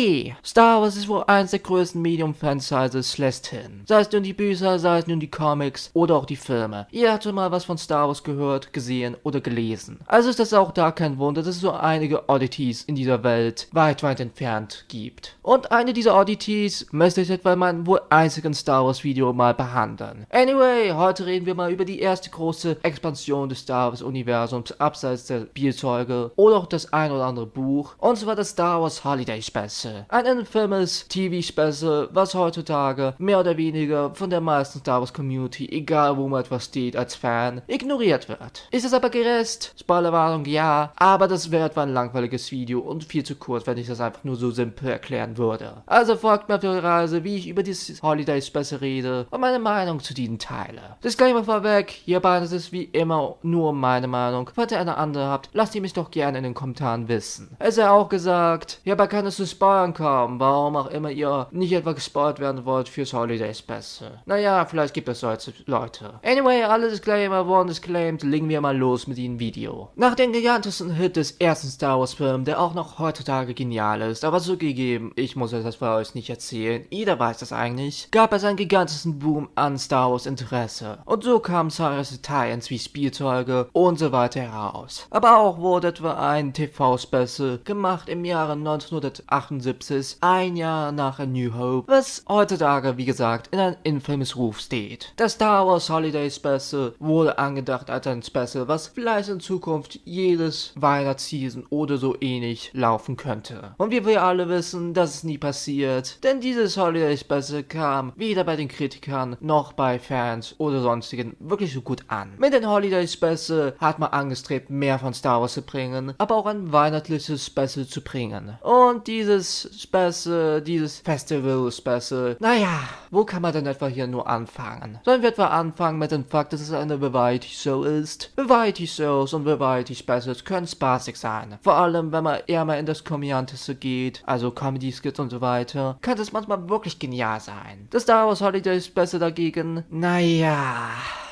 B. Star Wars ist wohl eins der größten Medium-Franchises schlechthin. Sei es nun die Bücher, sei es nun die Comics oder auch die Filme. Ihr habt schon mal was von Star Wars gehört, gesehen oder gelesen. Also ist das auch da kein Wunder, dass es so einige Oddities in dieser Welt weit entfernt gibt. Und eine dieser Oddities möchte ich etwa in meinem wohl einzigen Star Wars Video mal behandeln. Anyway, heute reden wir mal über die erste große Expansion des Star Wars Universums abseits der Spielzeuge oder auch das ein oder andere Buch. Und zwar das Star Wars Holiday Special. Ein infamous TV-Special, was heutzutage mehr oder weniger von der meisten Star Wars Community, egal wo man etwas steht als Fan, ignoriert wird. Ist es aber gerecht? Spoilerwarnung, ja, aber das wäre etwa ein langweiliges Video und viel zu kurz, wenn ich das einfach nur so simpel erklären würde. Also folgt mir auf der Reise, wie ich über dieses Holiday Special rede und meine Meinung zu diesen teile. Disclaimer vorweg, hierbei ist es wie immer nur meine Meinung. Falls ihr eine andere habt, lasst ihr mich doch gerne in den Kommentaren wissen. Es sei auch gesagt, hierbei kann es zu Spoilern kommen, warum auch immer ihr nicht etwa gespoilt werden wollt fürs Holiday Special. Naja, vielleicht gibt es solche Leute. Anyway, alle Disclaimer wurden disclaimed, legen wir mal los mit dem Video. Nach dem gigantesten Hit des ersten Star Wars Films, der auch noch heutzutage genial ist, aber zugegeben, ich muss euch das für euch nicht erzählen, jeder weiß das eigentlich, gab es einen gigantischen Boom an Star Wars Interesse. Und so kamen zahlreiche Tie-Ins wie Spielzeuge und so weiter heraus. Aber auch wurde etwa ein TV-Special gemacht im Jahre 1978, ein Jahr nach A New Hope, was heutzutage, wie gesagt, in einem infamous Ruf steht. Das Star Wars Holiday Special wurde angedacht als ein Special, was vielleicht in Zukunft jedes Weihnachtsseason oder so ähnlich laufen könnte. Und wie wir alle wissen, das ist nie passiert, denn dieses Holiday Special kam weder bei den Kritikern noch bei Fans oder sonstigen wirklich so gut an. Mit den Holiday Special hat man angestrebt, mehr von Star Wars zu bringen, aber auch ein weihnachtliches Special zu bringen. Und dieses Special, dieses Festival Special, naja, wo kann man denn etwa hier nur anfangen? Sollen wir etwa anfangen mit dem Fakt, dass es eine Variety Show ist? Variety Shows und Variety Specials können spaßig sein. Vor allem, wenn man eher mal in das Komödiantische geht, also Comedy Skits und so weiter, kann das manchmal wirklich genial sein. Das Star Wars Holiday Special dagegen, naja,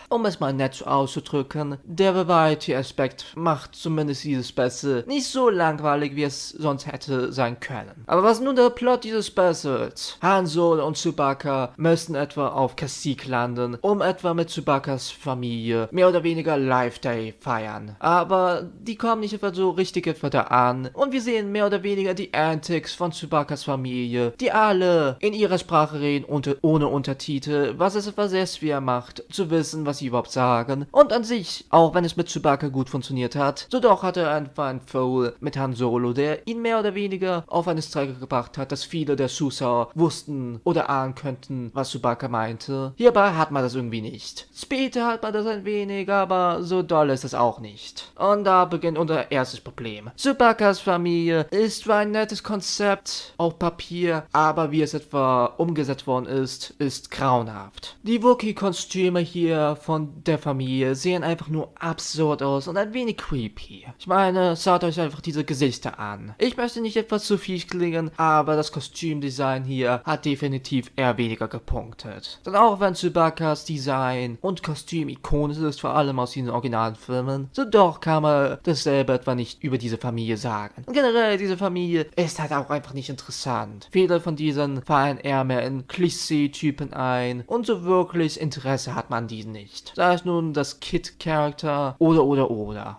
um es mal nett auszudrücken, der Variety-Aspekt macht zumindest dieses Special nicht so langweilig, wie es sonst hätte sein können. Aber was nun der Plot dieses Specials? Han Solo und Chewbacca müssen etwa auf Kashyyyk landen, um etwa mit Chewbaccas Familie mehr oder weniger Life Day feiern. Aber die kommen nicht etwa so richtig etwa da an und wir sehen mehr oder weniger die Antics von Chewbaccas Familie, die alle in ihrer Sprache reden ohne Untertitel, was es etwa sehr schwer macht, zu wissen, was sie überhaupt sagen. Und an sich, auch wenn es mit Chewbacca gut funktioniert hat, so doch hatte er einfach einen Fool mit Han Solo, der ihn mehr oder weniger auf eine Strecke gebracht hat, dass viele der Zuschauer wussten oder ahnen könnten, was Chewbacca meinte. Hierbei hat man das irgendwie nicht. Später hat man das ein wenig, aber so doll ist es auch nicht. Und da beginnt unser erstes Problem. Chewbaccas Familie ist zwar ein nettes Konzept auf Papier, aber wie es etwa umgesetzt worden ist grauenhaft. Die Wookiee-Kostüme hier von der Familie sehen einfach nur absurd aus und ein wenig creepy. Ich meine, schaut euch einfach diese Gesichter an. Ich möchte nicht etwas zu viel klingen, aber das Kostümdesign hier hat definitiv eher weniger gepunktet. Denn auch wenn Chewbaccas Design und Kostüm ikonisch ist, vor allem aus diesen originalen Filmen, so doch kann man dasselbe etwa nicht über diese Familie sagen. Und generell, diese Familie ist halt auch einfach nicht interessant. Viele von diesen fallen eher mehr in Klischee-Typen ein und so wirklich Interesse hat man diesen nicht. Sei es nun das Kid-Charakter oder.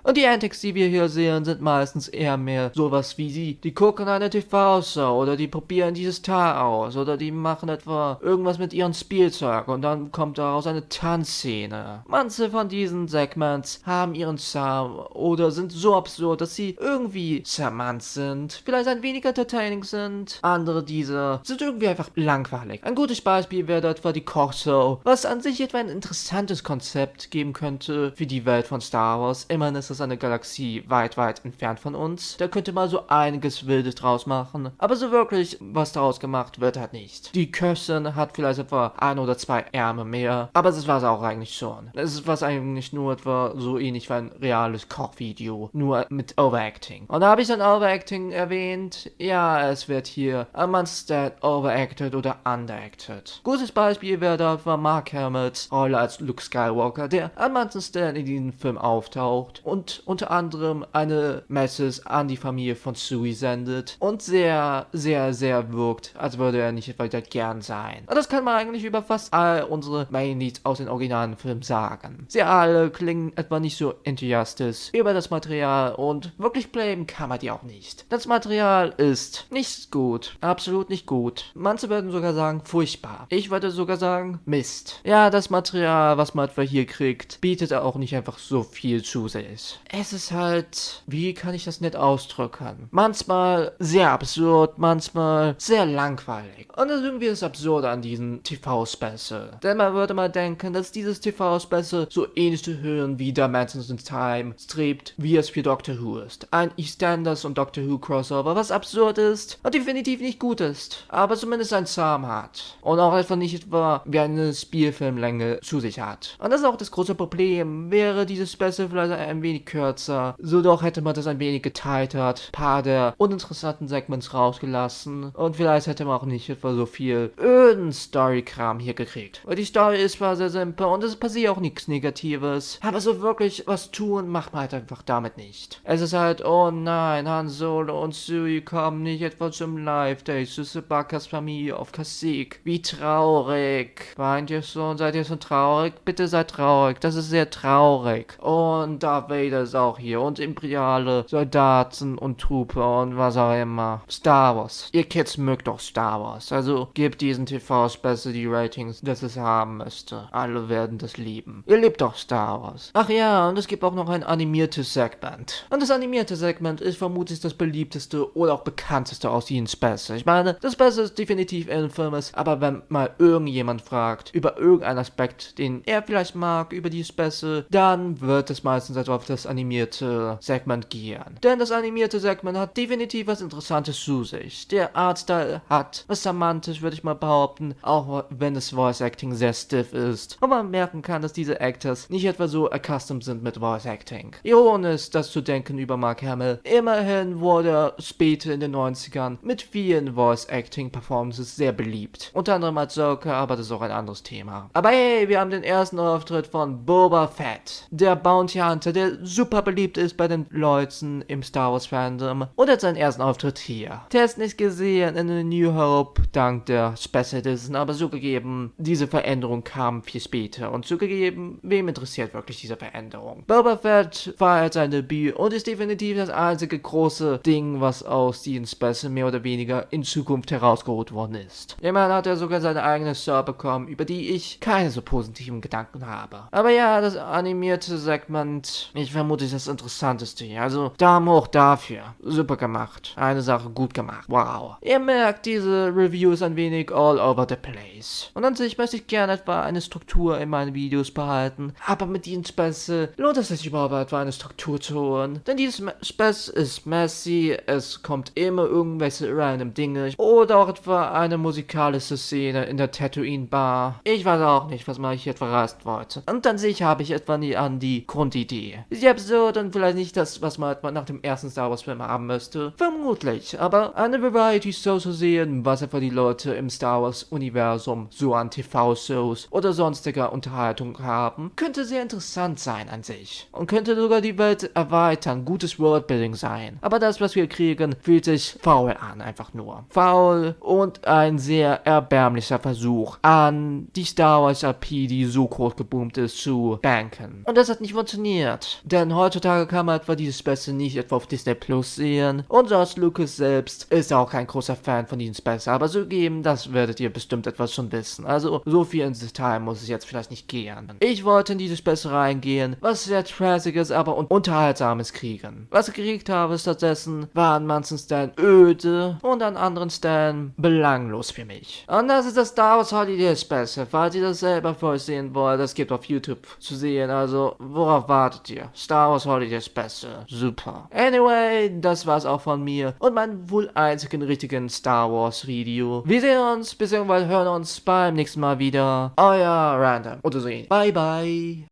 Und die Antics, die wir hier sehen, sind meistens eher mehr sowas wie die gucken eine TV-Show oder die probieren dieses Teil aus oder die machen etwa irgendwas mit ihrem Spielzeug und dann kommt daraus eine Tanzszene. Manche von diesen Segments haben ihren Charme oder sind so absurd, dass sie irgendwie charmant sind, vielleicht ein wenig entertaining sind. Andere dieser sind irgendwie einfach langweilig. Ein gutes Beispiel wäre etwa die Kochshow, was an sich etwa ein interessantes Konzept geben könnte für die Welt von Star Wars. Immerhin ist es eine Galaxie weit entfernt von uns. Da könnte man so einiges Wildes draus machen. Aber so wirklich was daraus gemacht wird halt nicht. Die Köchin hat vielleicht etwa 1 oder 2 Ärmel mehr. Aber das war es auch eigentlich schon. Es ist was eigentlich nur etwa so ähnlich wie ein reales Kochvideo. Nur mit Overacting. Und da habe ich dann Overacting erwähnt. Ja, es wird hier overacted oder underacted. Gutes Beispiel wäre da Mark Hamills Rolle als Luke Skywalker, der an manchen Stellen in diesem Film auftaucht und unter anderem eine Message an die Familie von Chewie sendet und sehr, sehr, sehr wirkt, als würde er nicht weiter gern sein. Und das kann man eigentlich über fast all unsere Main Leads aus den originalen Filmen sagen. Sie alle klingen etwa nicht so enthusiastisch über das Material und wirklich blamen kann man die auch nicht. Das Material ist nicht gut, absolut nicht gut. Manche würden sogar sagen furchtbar. Ich würde sogar sagen Mist. Ja, das Material, was man etwa hier kriegt, bietet auch nicht einfach so viel zu sich. Es ist halt, wie kann ich das nett ausdrücken? Manchmal sehr absurd, manchmal sehr langweilig. Und das ist irgendwie das Absurde an diesem TV-Special. Denn man würde mal denken, dass dieses TV-Special so ähnlich zu hören wie Dimensions in Time strebt, wie es für Doctor Who ist. Ein EastEnders und Doctor Who Crossover, was absurd ist und definitiv nicht gut ist, aber zumindest einen Charme hat. Und auch einfach nicht etwa wie eine Spielfilmlänge zu sich hat. Und das ist auch das große Problem. Wäre dieses Special vielleicht ein wenig kürzer, so doch hätte man das ein wenig geteitert, paar der uninteressanten Segments rausgelassen und vielleicht hätte man auch nicht etwa so viel öden Story-Kram hier gekriegt. Weil die Story ist zwar sehr simpel und es passiert auch nichts Negatives, aber so wirklich was tun macht man halt einfach damit nicht. Es ist halt, oh nein, Han Solo und Chewie kommen nicht etwa zum Live-Day zu Chewbacca's Familie auf Kashyyyk. Wie traurig. Weint ihr schon? Seid ihr schon traurig? Bitte seid traurig. Das ist sehr traurig. Und Darth Vader ist auch hier und imperiale Soldaten und Trooper und was auch immer. Star Wars. Ihr Kids mögt doch Star Wars. Also gebt diesen TV-Special die Ratings, das es haben müsste. Alle werden das lieben. Ihr liebt doch Star Wars. Ach ja, und es gibt auch noch ein animiertes Segment. Und das animierte Segment ist vermutlich das beliebteste oder auch bekannteste aus diesem Special. Ich meine, das Special ist definitiv Infamous, aber wenn mal irgendjemand fragt über irgendeinen Aspekt, den er vielleicht mag, über die Special, dann wird es meistens etwa auf das animierte Segment gehen. Denn das animierte Segment hat definitiv was Interessantes zu sich. Der Artstyle hat was Charmantes, würde ich mal behaupten, auch wenn das Voice Acting sehr stiff ist. Und man merken kann, dass diese Actors nicht etwa so accustomed sind mit Voice Acting. Ironisch, das zu denken über Mark Hamill. Immerhin wurde er später in den 90ern mit vielen Voice Acting Performances sehr beliebt. Unter anderem als Joker, aber das ist auch ein anderes Thema. Aber hey, wir haben den ersten Auftritt von Boba Fett, der Bounty Hunter, der super beliebt ist bei den Leuten im Star Wars Fandom und hat seinen ersten Auftritt hier. Der ist nicht gesehen in A New Hope dank der Special Edition, aber zugegeben, diese Veränderung kam viel später und zugegeben, wem interessiert wirklich diese Veränderung? Boba Fett feiert sein Debüt und ist definitiv das einzige große Ding, was aus diesem Special mehr oder weniger in Zukunft herausgeholt worden ist. Immerhin hat er sogar seine eigene Show bekommen, über die ich keine so positiven Gedanken habe. Aber ja, das animierte Segment, ich vermute, ist das interessanteste hier. Also Daumen hoch dafür. Super gemacht. Eine Sache gut gemacht. Wow. Ihr merkt, diese Review ist ein wenig all over the place. Und an sich möchte ich gerne etwa eine Struktur in meinen Videos behalten, aber mit diesem Special lohnt es sich überhaupt etwa eine Struktur zu holen. Denn dieses Special ist messy, es kommt immer irgendwelche random Dinge oder auch etwa eine musikalische Szene in der Tatooine Bar. Ich weiß auch nicht, was man hier etwa reißen wollte. Und an sich habe ich etwa nie an die Grundidee. Ist ja absurd und vielleicht nicht das, was man etwa nach dem ersten Star Wars Film haben müsste. Vermutlich, aber eine Variety Show zu sehen, was etwa die Leute im Star Wars Universum so an TV-Shows oder sonstiger Unterhaltung haben, könnte sehr interessant sein an sich. Und könnte sogar die Welt erweitern, gutes Worldbuilding sein. Aber das, was wir kriegen, fühlt sich faul an, einfach nur. Faul und ein sehr erbärmlicher Versuch an die Star Wars IP, die so groß geboomt ist, zu banken. Und das hat nicht funktioniert. Denn heutzutage kann man etwa dieses Special nicht etwa auf Disney Plus sehen. Und George Lucas selbst ist auch kein großer Fan von diesem Special. Aber zugeben, das werdet ihr bestimmt etwas schon wissen. Also so viel ins Detail muss es jetzt vielleicht nicht gehen. Ich wollte in dieses Special reingehen, was sehr trashiges, aber unterhaltsames kriegen. Was ich gekriegt habe stattdessen, war an manchen Stellen öde und an anderen Stellen belanglos für mich. Und das ist das Star Wars Holiday Special. Falls ihr das selber für euch sehen wollt, das gibt auf YouTube zu sehen. Also, worauf wartet ihr? Star Wars Holiday Special. Super. Anyway, das war's auch von mir und meinem wohl einzigen richtigen Star Wars Video. Wir sehen uns, bzw. hören uns beim nächsten Mal wieder. Euer Random. Oder so ähnlich. Bye, bye.